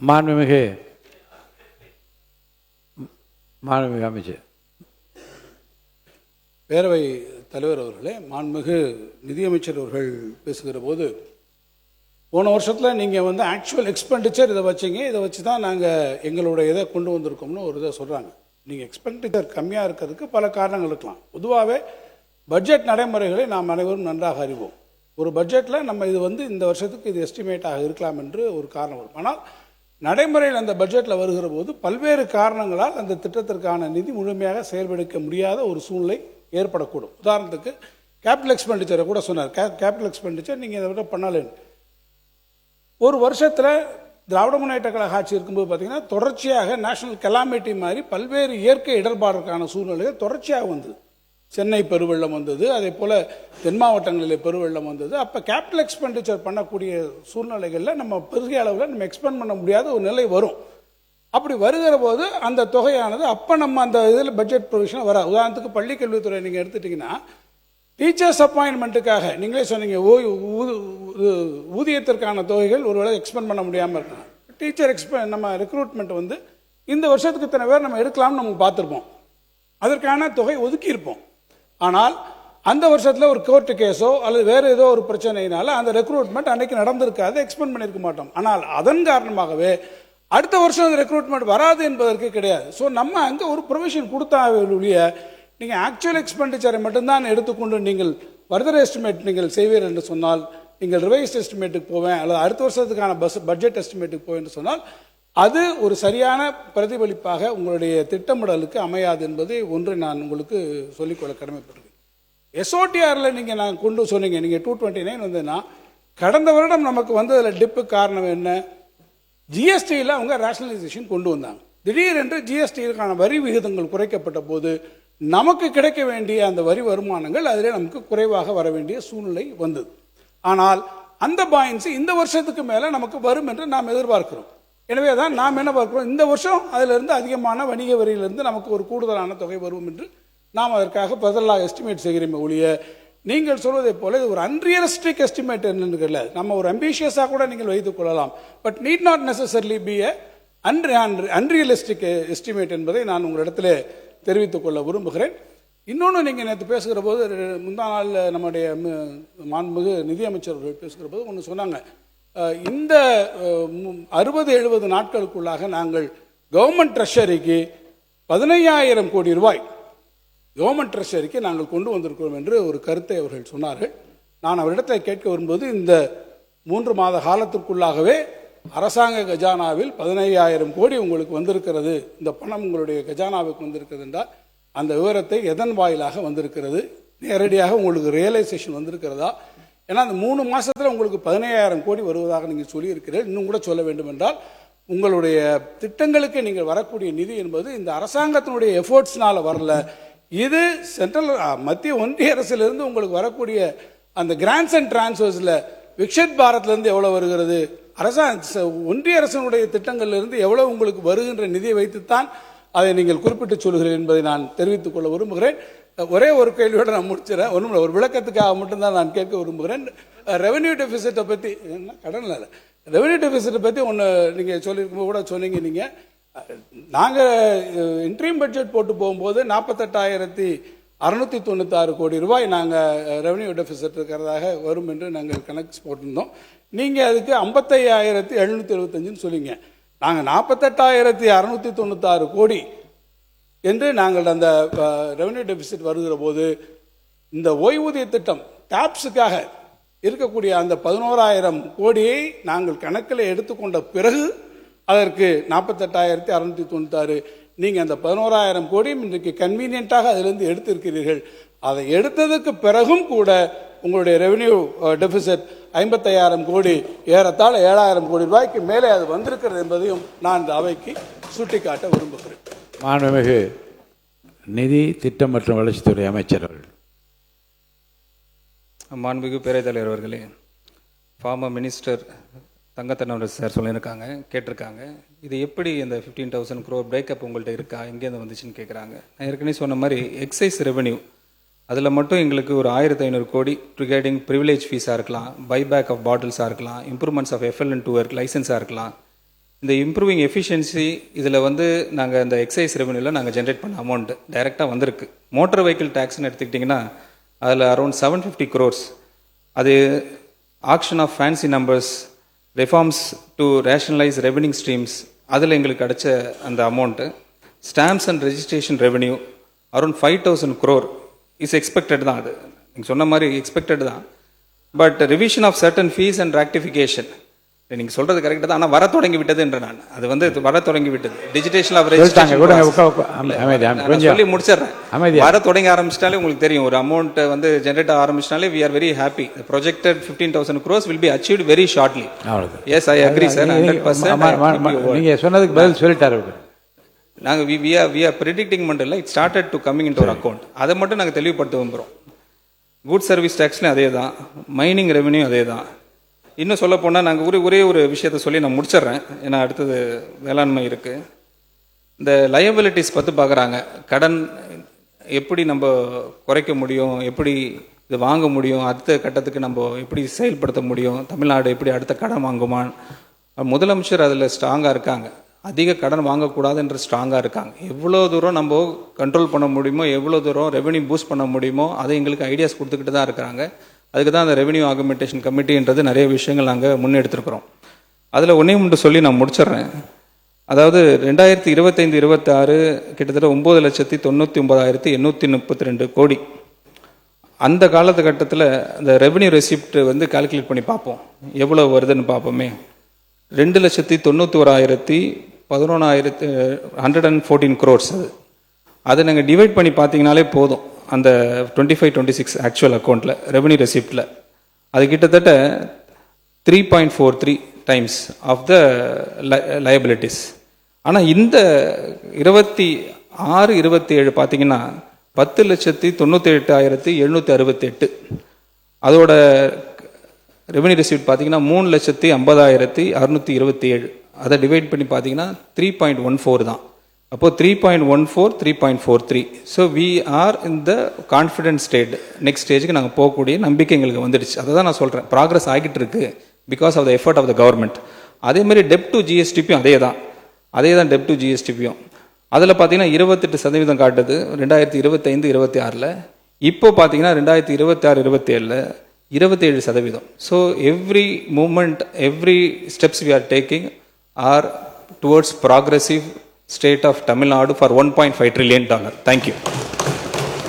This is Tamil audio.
மாண்புமிகு அமைச்சர். பேரவை தலைவர் அவர்களே, மாண்புமிகு நிதியமைச்சர் அவர்கள் பேசுகிற போது, போன வருஷத்தில் நீங்கள் ஆக்சுவல் எக்ஸ்பெண்டிச்சர் இதை வச்சிங்க, இதை வச்சு தான் நாங்கள் எங்களுடைய இதை கொண்டு வந்திருக்கோம்னு ஒரு இதை சொல்கிறாங்க. நீங்கள் எக்ஸ்பெண்டிச்சர் கம்மியாக இருக்கிறதுக்கு பல காரணங்கள் இருக்கலாம். பொதுவாகவே பட்ஜெட் நடைமுறைகளை நாம் அனைவரும் நன்றாக அறிவோம். ஒரு பட்ஜெட்டில் நம்ம இது இந்த வருஷத்துக்கு இது எஸ்டிமேட்டாக இருக்கலாம் என்று ஒரு காரணம் வரும். ஆனால் நடைமுறையில் அந்த பட்ஜெட்டில் வருகிற போது பல்வேறு காரணங்களால் அந்த திட்டத்திற்கான நிதி முழுமையாக செயல்படுத்த முடியாத ஒரு சூழ்நிலை ஏற்படக்கூடும். உதாரணத்துக்கு கேபிட்டல் எக்ஸ்பெண்டிச்சரை கூட சொன்னார். கேபிட்டல் எக்ஸ்பெண்டிச்சர் நீங்கள் இதை விட பண்ணலேன்னு ஒரு வருஷத்தில் திராவிட முன்னேற்ற கழக ஆட்சி இருக்கும்போது பார்த்தீங்கன்னா தொடர்ச்சியாக நேஷனல் கெலாமிட்டி மாதிரி பல்வேறு இயற்கை இடர்பாடுக்கான சூழ்நிலைகள் தொடர்ச்சியாக வந்தது. சென்னை பெருவெள்ளம் வந்தது, அதே போல் தென் மாவட்டங்களில் பெருவெள்ளம் வந்தது. அப்போ கேபிட்டல் எக்ஸ்பெண்டிச்சர் பண்ணக்கூடிய சூழ்நிலைகளில் நம்ம பெரிய அளவில் நம்ம எக்ஸ்பெண்ட் பண்ண முடியாத ஒரு நிலை வரும். அப்படி வருகிற போது அந்த தொகையானது அப்போ நம்ம அந்த இதில் பட்ஜெட் ப்ரொவிஷன் வர. உதாரணத்துக்கு பள்ளி கல்வித்துறை நீங்கள் எடுத்துட்டிங்கன்னா டீச்சர்ஸ் அப்பாயின்மெண்ட்டுக்காக நீங்களே சொன்னீங்க ஊதியத்திற்கான தொகைகள் ஒருவேளை எக்ஸ்பெண்ட் பண்ண முடியாமல் இருக்கலாம். டீச்சர் நம்ம ரெக்ரூட்மெண்ட் இந்த வருஷத்துக்கு இத்தனை பேர் நம்ம எடுக்கலாம்னு நம்ம பார்த்துருப்போம், அதற்கான தொகை ஒதுக்கியிருப்போம். ஆனால் அந்த வருஷத்தில் ஒரு கோர்ட்டு கேஸோ அல்லது வேறு ஏதோ ஒரு பிரச்சனையினால அந்த ரெக்ரூட்மெண்ட் அன்னைக்கு நடந்திருக்காது, எக்ஸ்பெண்ட் பண்ணியிருக்க மாட்டோம். ஆனால் அதன் காரணமாகவே அடுத்த வருஷம் அந்த ரெக்ரூட்மெண்ட் வராது என்பதற்கு கிடையாது. ஸோ நம்ம அங்கே ஒரு ப்ரொவிஷன் கொடுத்தாலுடைய நீங்கள் ஆக்சுவல் எக்ஸ்பெண்டிச்சரை மட்டும்தான் எடுத்துக்கொண்டு நீங்கள் ஃபர்தர் எஸ்டிமேட் நீங்கள் செய்வீர் என்று சொன்னால், நீங்கள் ரிவைஸ்ட் எஸ்டிமேட்டுக்கு போவேன் அல்லது அடுத்த வருஷத்துக்கான பட்ஜெட் எஸ்டிமேட்டுக்கு போவேன் என்று சொன்னால் அது ஒரு சரியான பிரதிபலிப்பாக உங்களுடைய திட்டமிடலுக்கு அமையாது என்பதை ஒன்று நான் உங்களுக்கு சொல்லிக்கொள்ள கடமைப்பட்டிருக்கேன். எஸ்ஓடிஆரில் நீங்கள் நான் கொண்டு சொன்னீங்க, நீங்கள் 229 வந்ததுன்னா கடந்த வருடம் நமக்கு வந்ததில் டிப்பு காரணம் என்ன? ஜிஎஸ்டியில் அவங்க ரேஷனலைசேஷன் கொண்டு வந்தாங்க. திடீரென்று ஜிஎஸ்டிக்கான வரி விகிதங்கள் குறைக்கப்பட்ட போது நமக்கு கிடைக்க வேண்டிய அந்த வரி வருமானங்கள் அதிலே நமக்கு குறைவாக வர வேண்டிய சூழ்நிலை வந்தது. ஆனால் அந்த பாயின்ஸ் இந்த வருஷத்துக்கு மேலே நமக்கு வரும் என்று நாம் எதிர்பார்க்கிறோம். எனவே தான் நாம் என்ன பார்க்கிறோம், இந்த வருஷம் அதிலிருந்து அதிகமான வணிக வரியிலிருந்து நமக்கு ஒரு கூடுதலான தொகை வரும் என்று நாம் அதற்காக பதிலாக எஸ்டிமேட் செய்கிறோமே ஒழிய, நீங்கள் சொல்வதை போல இது ஒரு அன்ரியலிஸ்டிக் எஸ்டிமேட் என்று நம்ம ஒரு அம்பிஷியஸாக கூட நீங்கள் வைத்துக் கொள்ளலாம். But need not necessarily be unrealistic estimate என்பதை நான் உங்களிடத்தில் தெரிவித்துக் கொள்ள விரும்புகிறேன். இன்னொன்று, நீங்கள் நேற்று பேசுகிற போது, முந்தா நாள் நம்முடைய மாண்புமிகு நிதியமைச்சர்கள் பேசுகிற போது ஒன்று சொன்னாங்க, இந்த 60-70 நாட்களுக்குள்ளாக நாங்கள் கவர்மெண்ட் ட்ரெஷரிக்கு 15,000 கோடி ரூபாய் கவர்மெண்ட் ட்ரெஷரிக்கு நாங்கள் கொண்டு வந்திருக்கிறோம் என்று ஒரு கருத்தை அவர்கள் சொன்னார்கள். நான் அவரிடத்தில் கேட்க வரும்போது, இந்த 3 மாத காலத்திற்குள்ளாகவே அரசாங்க கஜானாவில் 15,000 கோடி உங்களுக்கு வந்திருக்கிறது, இந்த பணம் உங்களுடைய கஜானாவுக்கு வந்திருக்கிறது என்றால் அந்த விவரத்தை எதன் வாயிலாக வந்திருக்கிறது, நேரடியாக உங்களுக்கு ரியலைசேஷன் வந்திருக்கிறதா? ஏன்னா அந்த 3 மாதத்தில் உங்களுக்கு 15,000 கோடி வருவதாக நீங்கள் சொல்லியிருக்கிறீர்கள். இன்னும் கூட சொல்ல வேண்டும் என்றால், உங்களுடைய திட்டங்களுக்கு நீங்கள் வரக்கூடிய நிதி என்பது இந்த அரசாங்கத்தினுடைய எஃபோர்ட்ஸ்னால வரல, இது சென்ட்ரல் மத்திய ஒன்றிய அரசிலிருந்து உங்களுக்கு வரக்கூடிய அந்த கிராண்ட்ஸ் அண்ட் டிரான்ஸ்ஃபர்ஸில் விக்ஷித் பாரத்லேருந்து எவ்வளோ வருகிறது, ஒன்றிய அரசினுடைய திட்டங்களிலிருந்து எவ்வளவு உங்களுக்கு வருகின்ற நிதியை வைத்துத்தான் அதை நீங்கள் குறிப்பிட்டு சொல்கிறீர்கள் என்பதை நான் தெரிவித்துக் கொள்ள விரும்புகிறேன். ஒரே ஒரு கேள்வியோடு நான் முடிச்சிடறேன். ஒன்றும் ஒரு விளக்கத்துக்காக மட்டும்தான் நான் கேட்க விரும்புகிறேன். ரெவென்யூ டெபிசிட்டை பற்றி, என்ன கடன் இல்லை, ரெவென்யூ டெபிசிட்டை பற்றி ஒன்று நீங்கள் சொல்லியிருக்கும் கூட சொன்னீங்க. நீங்கள் நாங்கள் இன்ட்ரீம் பட்ஜெட் போட்டு போகும்போது 48,696 கோடி ரூபாய் நாங்கள் ரெவென்யூ டெபிசிட் இருக்கிறதாக வரும் என்று நாங்கள் கணக்கு போட்டிருந்தோம். நீங்கள் அதுக்கு 55,775 சொல்லிங்க. நாங்கள் 48,696 கோடி என்று நாங்கள் அந்த ரெவென்யூ டெபிசிட் வருகிற போது இந்த ஓய்வூதிய திட்டம் டாப்ஸுக்காக இருக்கக்கூடிய அந்த 11,000 கோடியை நாங்கள் கணக்கில் எடுத்துக்கொண்ட பிறகு அதற்கு 48,696, நீங்கள் அந்த 11,000 கோடியும் இன்றைக்கு கன்வீனியன்ட்டாக அதிலிருந்து எடுத்திருக்கிறீர்கள். அதை எடுத்ததுக்கு பிறகும் கூட உங்களுடைய ரெவென்யூ டெபிசிட் 55,000 கோடி, ஏறத்தாழ 7,000 கோடி ரூபாய்க்கு மேலே அது வந்திருக்கிறது என்பதையும் நான் இந்த அவைக்கு சுட்டிக்காட்ட விரும்புகிறேன். மாண்புமிகு நிதி திட்டம் மற்றும் வளர்ச்சித்துறை அமைச்சர் அவர்கள். மாண்புமிகு பேரவைத் தலைவர் அவர்களே, ஃபார்மர் மினிஸ்டர் தங்கத்தனவர் சார் சொல்லியிருக்காங்க, கேட்டிருக்காங்க, இது எப்படி இந்த 15,000 crore பிரேக்கப் உங்கள்கிட்ட இருக்கா, எங்கேருந்து வந்துச்சுன்னு கேட்குறாங்க. நான் ஏற்கனவே சொன்ன மாதிரி எக்ஸைஸ் ரெவென்யூ அதில் மட்டும் எங்களுக்கு ஒரு 1,500 கோடி ரிகார்டிங் ப்ரிவிலேஜ் ஃபீஸாக இருக்கலாம், பைபேக் ஆஃப் பாட்டில்ஸாக இருக்கலாம், இம்ப்ரூவ்மெண்ட்ஸ் ஆஃப் FLN2 லைசன்ஸாக இருக்கலாம், இந்த இம்ப்ரூவிங் எஃபிஷியன்சி இதில் வந்து நாங்கள் இந்த எக்ஸைஸ் ரெவன்யூவில் நாங்கள் ஜென்ரேட் பண்ண அமௌண்ட் டைரெக்டாக வந்திருக்கு. மோட்டார் வெஹிக்கிள் டேக்ஸ்னு எடுத்துக்கிட்டிங்கன்னா அதில் அரௌண்ட் 750 crores. அது action of fancy numbers, reforms to rationalise revenue streams, அதில் எங்களுக்கு கிடைச்ச அந்த amount. Stamps and registration revenue around 5,000 crore is expected தான். அது நீங்கள் சொன்ன மாதிரி எக்ஸ்பெக்டட் தான். But revision of certain fees and rectification நீங்கள் சொல்கிறது கரெக்டாக தான். ஆனால் வர தொடங்கி விட்டதுன்ற நான் அது வந்து வர தொடங்கி விட்டது. டிஜிட்டேஷன் ஆஃப் சொல்லி முடிச்சிடுறேன். வர தொடங்கி ஆரம்பிச்சிட்டாலே உங்களுக்கு தெரியும், ஒரு அமௌண்ட் வந்து ஜென்ரேட் ஆரம்பிச்சிட்டாலே we are very happy. Projected 15,000 crores will be achieved very shortly. Yes, I agree sir, 100%. நீங்கள் சொன்னதுக்கு பதில் சொல்லிட்டாரு. நாங்கள் we are predicting மட்டும் it started to coming into our account. அதை மட்டும் நாங்கள் தெளிவுபடுத்த விரும்புகிறோம். குட் சர்வீஸ் டேக்ஸ்லையும் அதே தான், மைனிங் ரெவன்யூ அதே தான். இன்னும் சொல்ல போனால் நாங்கள் ஒரே ஒரு விஷயத்த சொல்லி நான் முடிச்சிடுறேன், ஏன்னா அடுத்தது வேளாண்மை இருக்குது. இந்த லயபிலிட்டிஸ் பற்றி பார்க்குறாங்க. கடன் எப்படி நம்ம குறைக்க முடியும், எப்படி இது வாங்க முடியும், அடுத்த கட்டத்துக்கு நம்ம எப்படி செயல்படுத்த முடியும், தமிழ்நாடு எப்படி அடுத்த கடன் வாங்குமான். முதலமைச்சர் அதில் ஸ்ட்ராங்காக இருக்காங்க. அதிக கடன் வாங்கக்கூடாதுன்ற ஸ்ட்ராங்காக இருக்காங்க. எவ்வளோ தூரம் நம்ம கண்ட்ரோல் பண்ண முடியுமோ, எவ்வளோ தூரம் ரெவென்யூ பூஸ்ட் பண்ண முடியுமோ அதை எங்களுக்கு ஐடியாஸ் கொடுத்துக்கிட்டு தான் இருக்கிறாங்க. அதுக்கு தான் அந்த ரெவென்யூ ஆகுமெண்டேஷன் கமிட்டின்றது நிறைய விஷயங்கள் நாங்கள் முன்னெடுத்துருக்குறோம். அதில் ஒன்று சொல்லி நான் முடிச்சிடுறேன். அதாவது 2025-26 கிட்டத்தட்ட 9,99,832 கோடி. அந்த காலகட்டத்தில் அந்த ரெவென்யூ ரெசிப்ட் வந்து கால்குலேட் பண்ணி பார்ப்போம், எவ்வளோ வருதுன்னு பார்ப்போமே. 2,91,011,114 crores. அதை நாங்கள் டிவைட் பண்ணி பார்த்தீங்கனாலே போதும். அந்த 25-26 ஆக்சுவல் அக்கௌண்ட்டில் ரெவென்யூ ரெசிப்டில் அது கிட்டத்தட்ட 3.43 times ஆஃப் த லயபிலிட்டிஸ். ஆனால் இந்த 26-27 பார்த்தீங்கன்னா 10,98,768. அதோட ரெவென்யூ ரெசிப்ட் பார்த்தீங்கன்னா 3,50,627. அதை டிவைட் பண்ணி பார்த்தீங்கன்னா 3.14 தான். அப்போது 3.14, 3.43. So we are in the confident state. Next ஸ்டேஜுக்கு நாங்கள் போகக்கூடிய நம்பிக்கை எங்களுக்கு வந்துடுச்சு. அதை தான் நான் சொல்கிறேன், ப்ராக்ரஸ் ஆகிட்டு இருக்கு because of the effort of the government. அதேமாதிரி டெப்ட் டு ஜிஎஸ்டிபியும் அதே தான் டெப்ட் டு ஜிஎஸ்டிபியும். அதில் பார்த்தீங்கன்னா 28% காட்டுது 2025-26. இப்போ பார்த்தீங்கன்னா 2026-27 27%. So every moment, every steps we are taking are towards progressive state of Tamil Nadu for $1.5 trillion. Thank you.